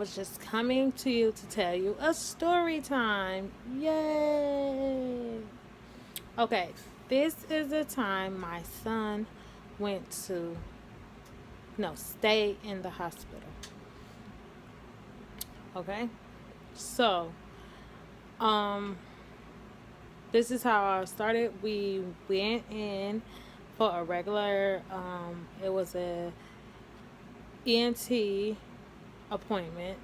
was just coming to you to tell you a story time. Yay! Okay, this is the time my son went to, no, stay in the hospital. Okay? So, um, this is how I started. We went in for a regular, it was a ENT appointment,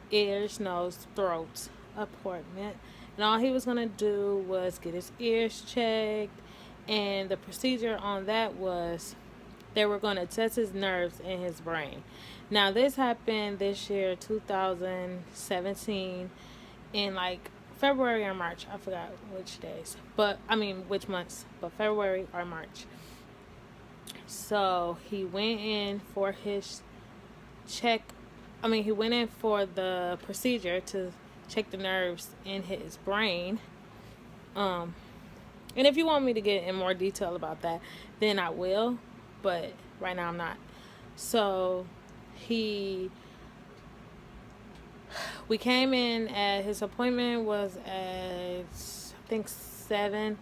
ears, nose, throat appointment. And all he was going to do was get his ears checked. And the procedure on that was they were going to test his nerves in his brain. Now, this happened this year, 2017, in like February or March. I forgot which days, but I mean, which months, but February or March. So he went in for his check. He went in for the procedure to check the nerves in his brain. And if you want me to get in more detail about that, then I will. But right now I'm not. So we came in at, his appointment was at, I think, 7.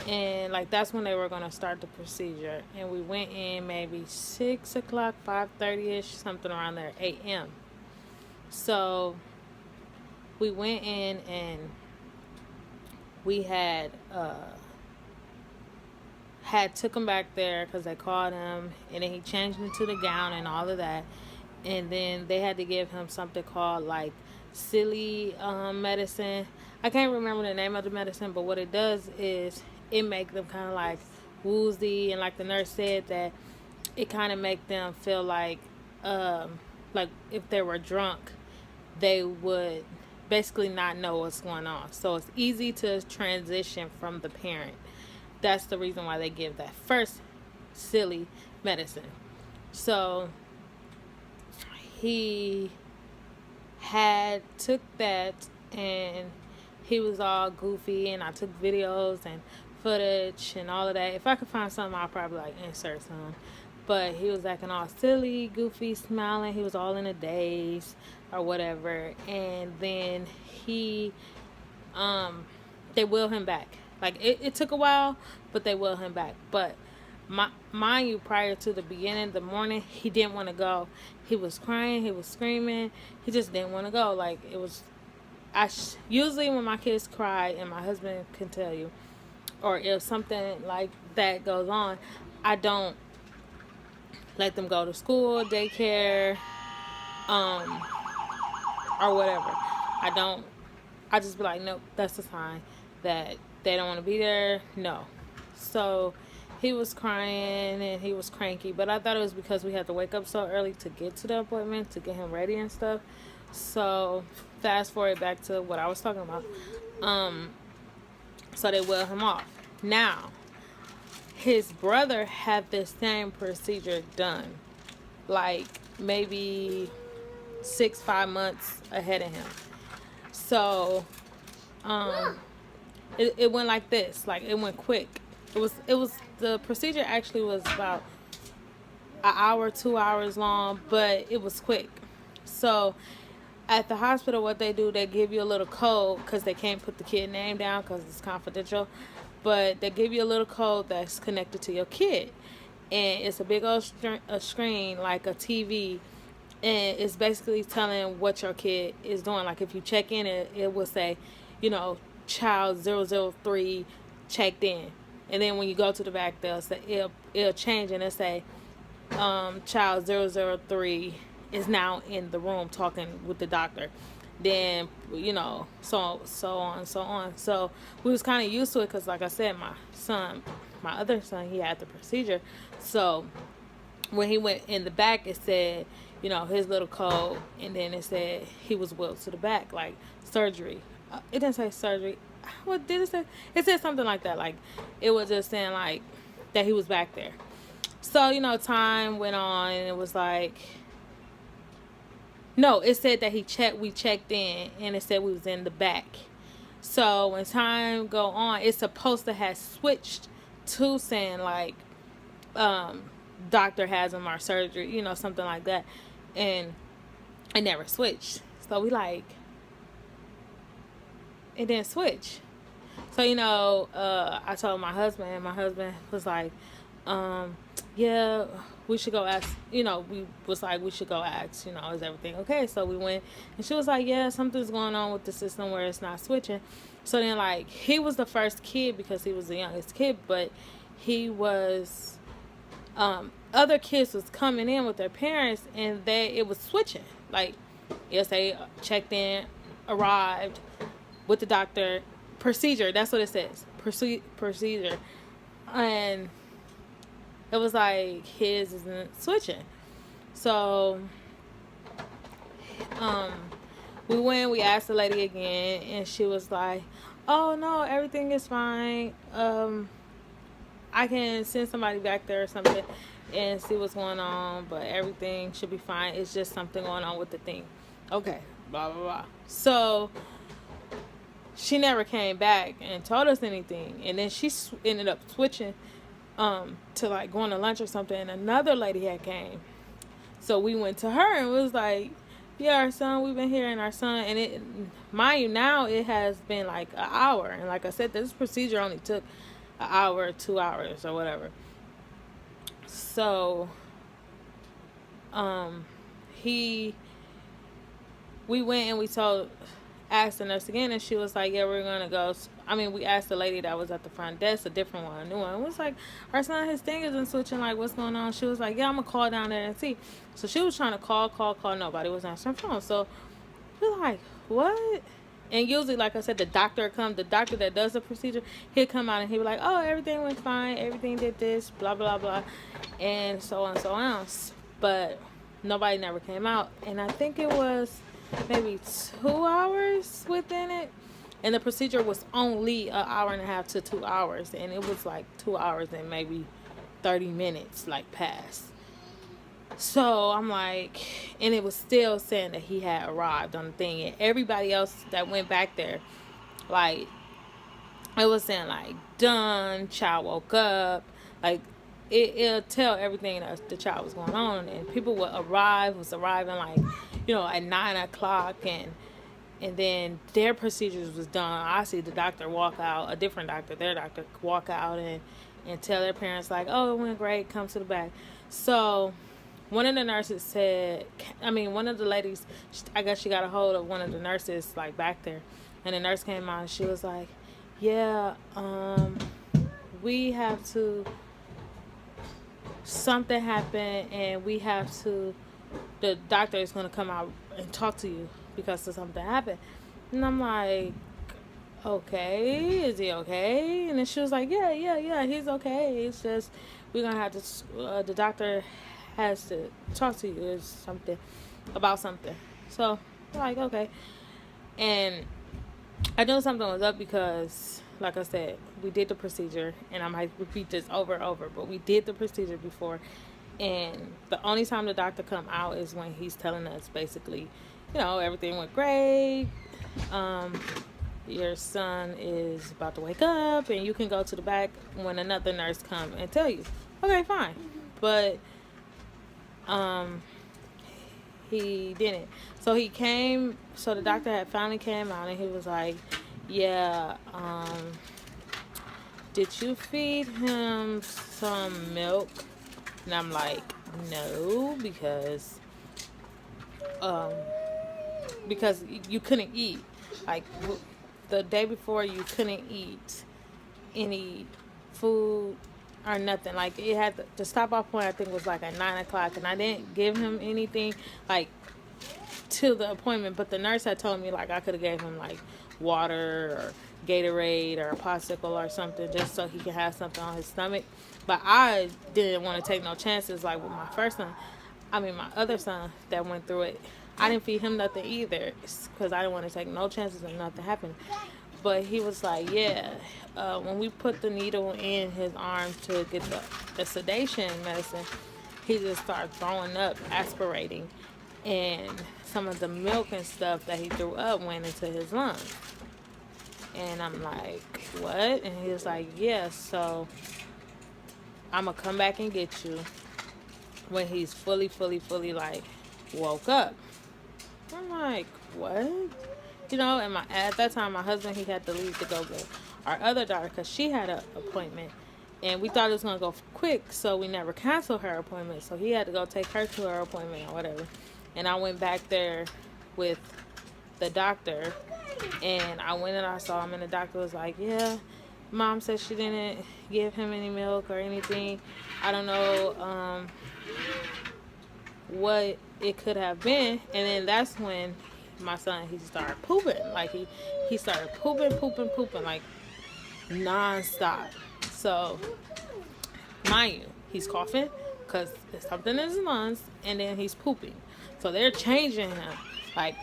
And like that's when they were going to start the procedure. And we went in maybe 6 o'clock, 5:30ish, something around there, a.m. So we went in and we had took him back there because they called him, and then he changed into the gown and all of that. And then they had to give him something called like silly medicine. I can't remember the name of the medicine, but what it does is it make them kind of like woozy, and like the nurse said that it kind of make them feel like if they were drunk, they would basically not know what's going on. So it's easy to transition from the parent. That's the reason why they give that first silly medicine. So he had took that, and he was all goofy, and I took videos and footage and all of that. If I could find something, I'll probably like insert some. But he was acting all silly, goofy, smiling. He was all in a daze or whatever. And then they wheeled him back. Like it took a while, but they wheeled him back. But mind you, prior to the beginning of the morning, he didn't want to go. He was crying, he was screaming. He just didn't want to go. Like it was, usually when my kids cry, and my husband can tell you, or if something like that goes on, I don't let them go to school, daycare, or whatever. I just be like, nope, that's a sign that they don't want to be there. No. So he was crying and he was cranky, but I thought it was because we had to wake up so early to get to the appointment, to get him ready and stuff. So fast forward back to what I was talking about. So they wheeled him off. Now, his brother had the same procedure done, like maybe 5 months ahead of him. So it went like this. Like it went quick. It was the procedure actually was about an hour, 2 hours long, but it was quick. So at the hospital, what they do, they give you a little code, because they can't put the kid name down because it's confidential. But they give you a little code that's connected to your kid. And it's a big old screen, like a TV. And it's basically telling what your kid is doing. Like if you check in, it will say, child 003 checked in. And then when you go to the back, they'll say, it'll change, and it'll say, child 003 is now in the room talking with the doctor. Then, so on and so on. So we was kind of used to it because, like I said, my other son, he had the procedure. So when he went in the back, it said, his little code, and then it said he was wheeled to the back, like surgery. It didn't say surgery. What did it say? It said something like that. Like it was just saying like that he was back there. So, time went on, and it was like, no, it said that we checked in, and it said we was in the back. So when time go on, it's supposed to have switched to saying like, doctor has him, or surgery, something like that. And It never switched. So we like, it didn't switch. So, I told my husband, and my husband was like, yeah, we should go ask, we was like, we should go ask, is everything okay? So we went, and she was like, yeah, something's going on with the system where it's not switching. So then, like, he was the first kid because he was the youngest kid, but he was, other kids was coming in with their parents, and it was switching. Like, yes, they checked in, arrived with the doctor, procedure, that's what it says, procedure, and it was like his isn't switching. So we went, we asked the lady again, and she was like, oh no, everything is fine. I can send somebody back there or something and see what's going on, but everything should be fine. It's just something going on with the thing. Okay, blah blah blah. So she never came back and told us anything, and then she ended up switching to like going to lunch or something, and another lady had came. So we went to her and was like, yeah, our son, we've been hearing our son, and it, mind you, now it has been like an hour, and like I said, this procedure only took an hour, 2 hours or whatever. So we went and we asked the nurse again, and she was like, yeah, we're gonna go. We asked the lady that was at the front desk, a different one, a new one. It was like, our son, his thing isn't switching, like, what's going on? She was like, yeah, I'm gonna call down there and see. So she was trying to call, nobody was answering phone. So we're like, what? And usually, like I said, the doctor that does the procedure, he'll come out and he'll be like, oh, everything went fine, everything did this, blah blah blah, and so on and so on. But nobody never came out, and I think it was maybe 2 hours within it, and the procedure was only an hour and a half to 2 hours, and it was like 2 hours and maybe 30 minutes like past. So I'm like, and it was still saying that he had arrived on the thing, and everybody else that went back there, like, it was saying like, done, child woke up, like, it'll tell everything that the child was going on, and people was arriving like, at 9 o'clock, and then their procedures was done. I see the doctor walk out, a different doctor, their doctor walk out and tell their parents like, oh, it went great, come to the back. So one of the nurses said, one of the ladies, I guess she got a hold of one of the nurses like back there, and the nurse came out and she was like, yeah, we have to, something happened, and the doctor is going to come out and talk to you because of something happened. And I'm like, okay, is he okay? And then she was like, yeah, he's okay. It's just, we're going to have to, the doctor has to talk to you or something, about something. So, like, okay. And I knew something was up because, like I said, we did the procedure, and I might repeat this over and over, but we did the procedure before, and the only time the doctor come out is when he's telling us basically, everything went great, your son is about to wake up, and you can go to the back when another nurse come and tell you. Okay, fine. But he didn't. So he came, so the doctor had finally came out, and he was like, yeah, did you feed him some milk? And I'm like, no, because you couldn't eat. Like, the day before, you couldn't eat any food or nothing. Like, it had the stop off point, I think, was like at 9 o'clock, and I didn't give him anything like to the appointment, but the nurse had told me like I could have gave him like water or Gatorade or a popsicle or something, just so he could have something on his stomach. But I didn't want to take no chances, like with my other son that went through it. I didn't feed him nothing either, because I didn't want to take no chances of nothing happening. But he was like, yeah, when we put the needle in his arm to get the sedation medicine, he just started throwing up, aspirating, and some of the milk and stuff that he threw up went into his lungs. And I'm like, what? And he was like, yeah, so I'm going to come back and get you when he's fully, like, woke up. I'm like, what? You know, and at that time, my husband, he had to leave to go get our other daughter because she had an appointment. And we thought it was going to go quick, so we never canceled her appointment. So he had to go take her to her appointment or whatever. And I went back there with the doctor, and I went and I saw him, and the doctor was like, yeah, Mom said she didn't give him any milk or anything. I don't know what it could have been. And then that's when my son, he started pooping. Like he started pooping like nonstop. So mind you, he's coughing because there's something in his lungs, and then he's pooping. So they're changing him. Like,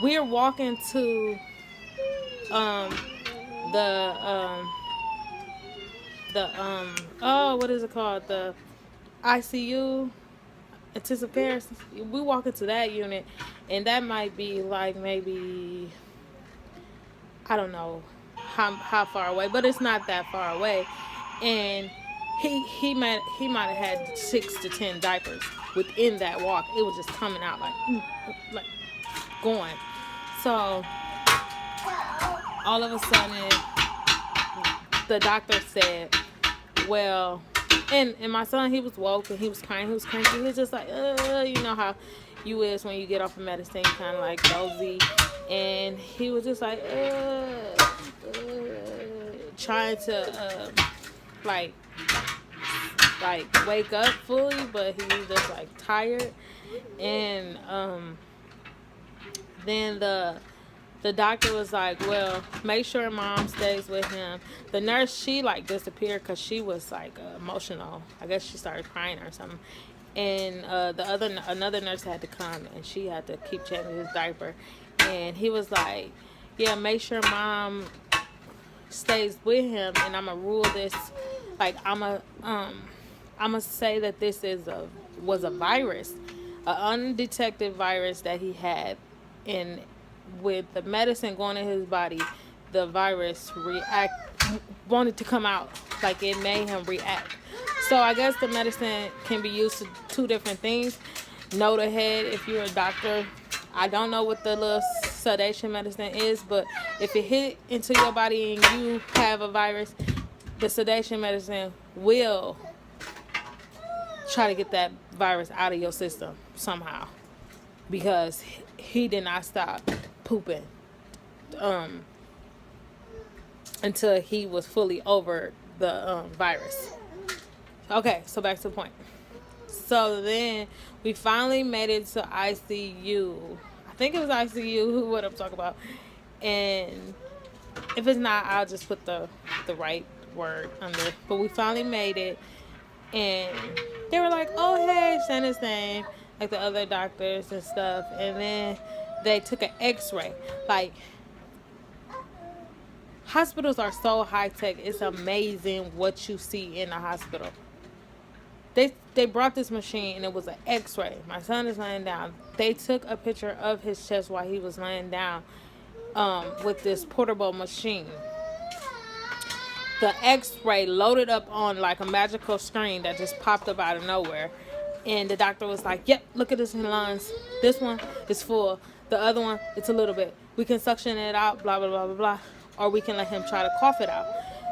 we're walking to what is it called, the ICU, intensive care. We walk into that unit, and that might be like maybe, I don't know how far away, but it's not that far away. And he might have had 6 to 10 diapers within that walk. It was just coming out like going. So all of a sudden, the doctor said, well, and my son, he was woke and he was crying, he was cranky. He was just like, you know how you is when you get off of medicine, kind of like dozy. And he was just like, trying to like wake up fully, but he was just like tired. And then the doctor was like, well, make sure Mom stays with him. The nurse, she like disappeared because she was like emotional. I guess she started crying or something. And another nurse had to come, and she had to keep changing his diaper. And he was like, yeah, make sure Mom stays with him, and I'm gonna rule this, like I'm gonna say that this was a virus, an undetected virus that he had, and with the medicine going in his body, the virus wanted to come out, like it made him react. So I guess the medicine can be used to 2 different things. Note ahead if you're a doctor. I don't know what the little sedation medicine is, but if it hit into your body and you have a virus, the sedation medicine will try to get that virus out of your system somehow, because he did not stop pooping until he was fully over the virus. Okay, so back to the point. So then we finally made it to ICU. I think it was ICU, what I'm talking about. And if it's not, I'll just put the right word under. But we finally made it. And they were like, oh, hey, saying his name, like the other doctors and stuff. And then they took an x-ray. Like, hospitals are so high-tech. It's amazing what you see in a hospital. They brought this machine, and it was an x-ray. My son is laying down. They took a picture of his chest while he was laying down with this portable machine. The x-ray loaded up on like a magical screen that just popped up out of nowhere. And the doctor was like, yep, look at this in lungs. This one is full. The other one, it's a little bit. We can suction it out, blah, blah, blah, blah, blah. Or we can let him try to cough it out.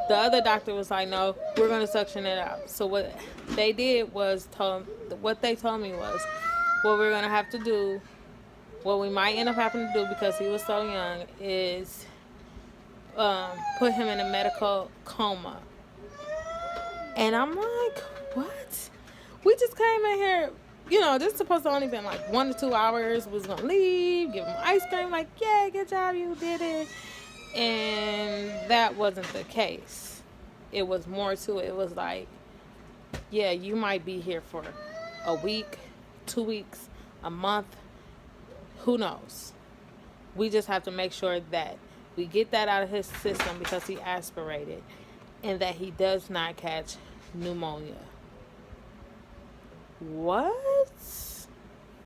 The other doctor was like, no, we're going to suction it out. So what they did was, what they told me was, what we're going to have to do, what we might end up having to do because he was so young, is put him in a medical coma. And I'm like, what? We just came in here, this is supposed to only been like 1 to 2 hours. We was going to leave, give him ice cream, like, yeah, good job, you did it. And that wasn't the case. It was more to it. It was like, yeah, you might be here for a week, 2 weeks, a month. Who knows? We just have to make sure that we get that out of his system because he aspirated, and that he does not catch pneumonia. What?